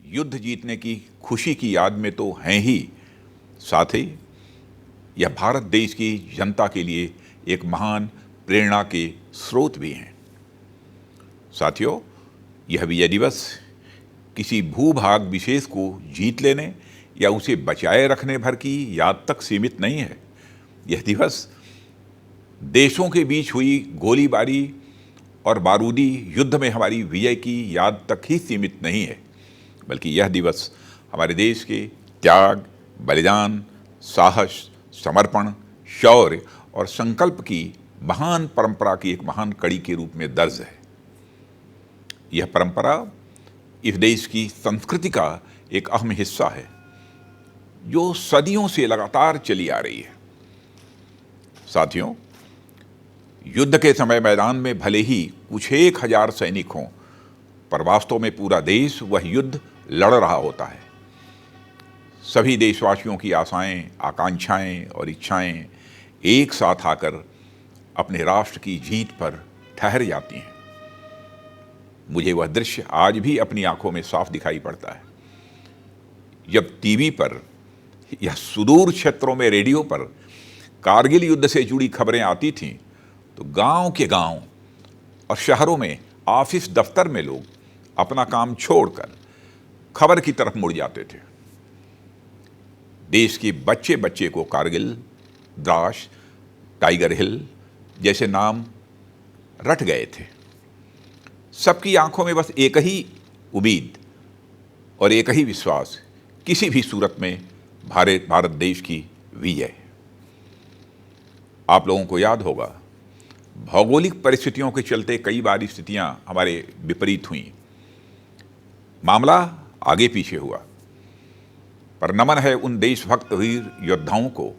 युद्ध जीतने की खुशी की याद में तो हैं ही, साथ ही यह भारत देश की जनता के लिए एक महान प्रेरणा के स्रोत भी हैं। साथियों, यह विजय दिवस किसी भूभाग विशेष को जीत लेने या उसे बचाए रखने भर की याद तक सीमित नहीं है। यह दिवस देशों के बीच हुई गोलीबारी और बारूदी युद्ध में हमारी विजय की याद तक ही सीमित नहीं है, बल्कि यह दिवस हमारे देश के त्याग, बलिदान, साहस, समर्पण, शौर्य और संकल्प की महान परंपरा की एक महान कड़ी के रूप में दर्ज है। यह परंपरा इस देश की संस्कृति का एक अहम हिस्सा है, जो सदियों से लगातार चली आ रही है। साथियों, युद्ध के समय मैदान में भले ही कुछ 1000 सैनिक हों, पर वास्तव में पूरा देश वह युद्ध लड़ रहा होता है। सभी देशवासियों की आशाएं, आकांक्षाएं और इच्छाएं एक साथ आकर अपने राष्ट्र की जीत पर ठहर जाती हैं। मुझे वह दृश्य आज भी अपनी आंखों में साफ दिखाई पड़ता है, जब टीवी पर या सुदूर क्षेत्रों में रेडियो पर कारगिल युद्ध से जुड़ी खबरें आती थीं, तो गांव के गांव और शहरों में ऑफिस दफ्तर में लोग अपना काम छोड़कर खबर की तरफ मुड़ जाते थे। देश के बच्चे बच्चे को कारगिल, द्रास, टाइगर हिल जैसे नाम रट गए थे। सबकी आंखों में बस एक ही उम्मीद और एक ही विश्वास, किसी भी सूरत में भारत देश की विजय। आप लोगों को याद होगा, भौगोलिक परिस्थितियों के चलते कई बार स्थितियां हमारे विपरीत हुई, मामला आगे पीछे हुआ, पर नमन है उन देशभक्त वीर योद्धाओं को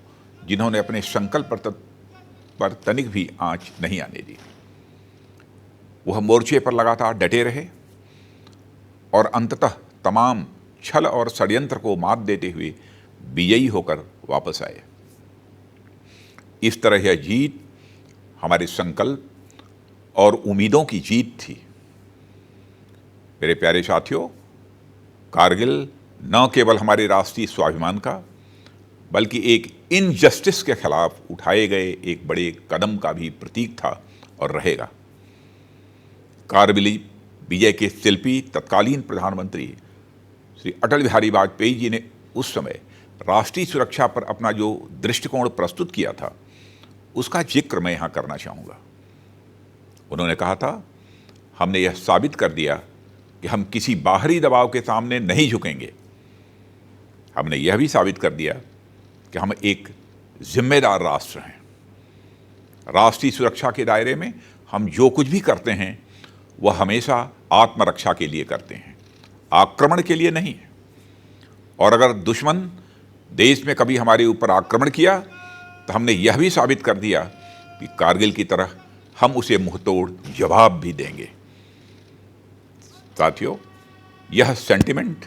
जिन्होंने अपने संकल्प पर तनिक भी आंच नहीं आने दी। वह मोर्चे पर लगातार डटे रहे और अंततः तमाम छल और षड्यंत्र को मात देते हुए विजयी होकर वापस आए। इस तरह यह जीत हमारे संकल्प और उम्मीदों की जीत थी। मेरे प्यारे साथियों, कारगिल न केवल हमारे राष्ट्रीय स्वाभिमान का, बल्कि एक इनजस्टिस के खिलाफ उठाए गए एक बड़े कदम का भी प्रतीक था और रहेगा। कारगिल विजय के शिल्पी तत्कालीन प्रधानमंत्री श्री अटल बिहारी वाजपेयी जी ने उस समय राष्ट्रीय सुरक्षा पर अपना जो दृष्टिकोण प्रस्तुत किया था, उसका जिक्र मैं यहाँ करना चाहूँगा। उन्होंने कहा था, हमने यह साबित कर दिया कि हम किसी बाहरी दबाव के सामने नहीं झुकेंगे। हमने यह भी साबित कर दिया कि हम एक जिम्मेदार राष्ट्र हैं। राष्ट्रीय सुरक्षा के दायरे में हम जो कुछ भी करते हैं, वह हमेशा आत्मरक्षा के लिए करते हैं, आक्रमण के लिए नहीं। और अगर दुश्मन देश में कभी हमारे ऊपर आक्रमण किया, तो हमने यह भी साबित कर दिया कि कारगिल की तरह हम उसे मुंहतोड़ जवाब भी देंगे। साथियों, यह सेंटिमेंट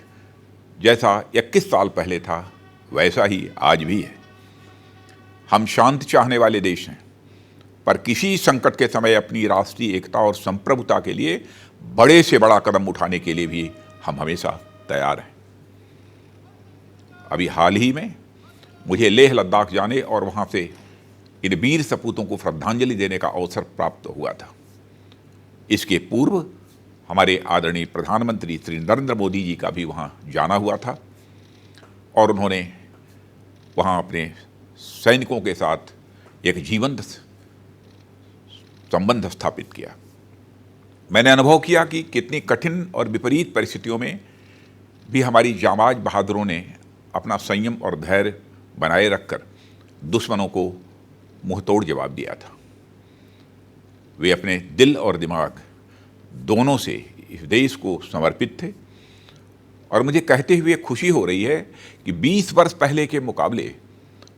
जैसा 21 साल पहले था, वैसा ही आज भी है। हम शांति चाहने वाले देश हैं, पर किसी संकट के समय अपनी राष्ट्रीय एकता और संप्रभुता के लिए बड़े से बड़ा कदम उठाने के लिए भी हम हमेशा तैयार हैं। अभी हाल ही में मुझे लेह लद्दाख जाने और वहाँ से इन वीर सपूतों को श्रद्धांजलि देने का अवसर प्राप्त हुआ था। इसके पूर्व हमारे आदरणीय प्रधानमंत्री श्री नरेंद्र मोदी जी का भी वहाँ जाना हुआ था और उन्होंने वहाँ अपने सैनिकों के साथ एक जीवंत संबंध स्थापित किया। मैंने अनुभव किया कि कितनी कठिन और विपरीत परिस्थितियों में भी हमारी जांबाज बहादुरों ने अपना संयम और धैर्य बनाए रखकर दुश्मनों को मुंहतोड़ जवाब दिया था। वे अपने दिल और दिमाग दोनों से इस देश को समर्पित थे और मुझे कहते हुए खुशी हो रही है कि 20 वर्ष पहले के मुकाबले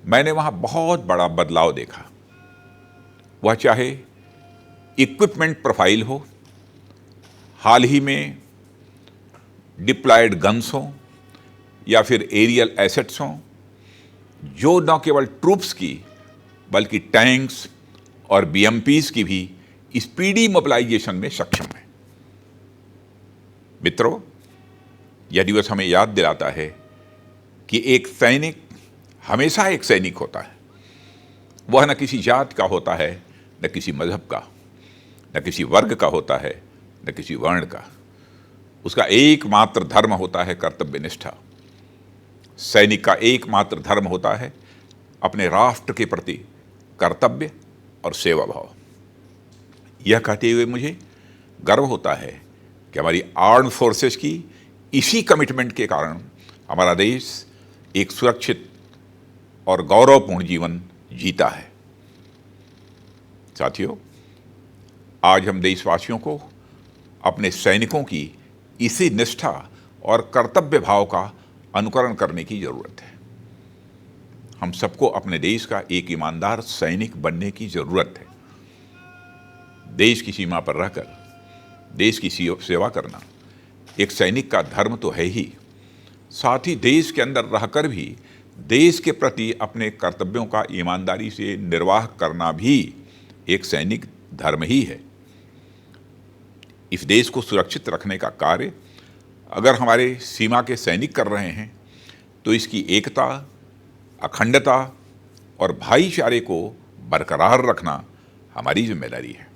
मैंने वहाँ बहुत बड़ा बदलाव देखा। वह चाहे इक्विपमेंट प्रोफाइल हो, हाल ही में डिप्लॉयड गन्स हों या फिर एरियल एसेट्स हों, जो न केवल ट्रूप्स की बल्कि टैंक्स और बीएमपीज की भी स्पीडी मोबिलाइजेशन में सक्षम है। मित्रों, यह दिवस हमें याद दिलाता है कि एक सैनिक हमेशा एक सैनिक होता है। वह न किसी जात का होता है, न किसी मजहब का, न किसी वर्ग का होता है, न किसी वर्ण का। उसका एकमात्र धर्म होता है कर्तव्य निष्ठा। सैनिक का एकमात्र धर्म होता है अपने राष्ट्र के प्रति कर्तव्य और सेवा भाव। यह कहते हुए मुझे गर्व होता है कि हमारी आर्म्ड फोर्सेस की इसी कमिटमेंट के कारण हमारा देश एक सुरक्षित और गौरवपूर्ण जीवन जीता है। साथियों, आज हम देशवासियों को अपने सैनिकों की इसी निष्ठा और कर्तव्य भाव का अनुकरण करने की जरूरत है। हम सबको अपने देश का एक ईमानदार सैनिक बनने की जरूरत है। देश की सीमा पर रहकर देश की सेवा करना एक सैनिक का धर्म तो है ही, साथ ही देश के अंदर रहकर भी देश के प्रति अपने कर्तव्यों का ईमानदारी से निर्वाह करना भी एक सैनिक धर्म ही है। इस देश को सुरक्षित रखने का कार्य अगर हमारे सीमा के सैनिक कर रहे हैं तो इसकी एकता, अखंडता और भाईचारे को बरकरार रखना हमारी जिम्मेदारी है।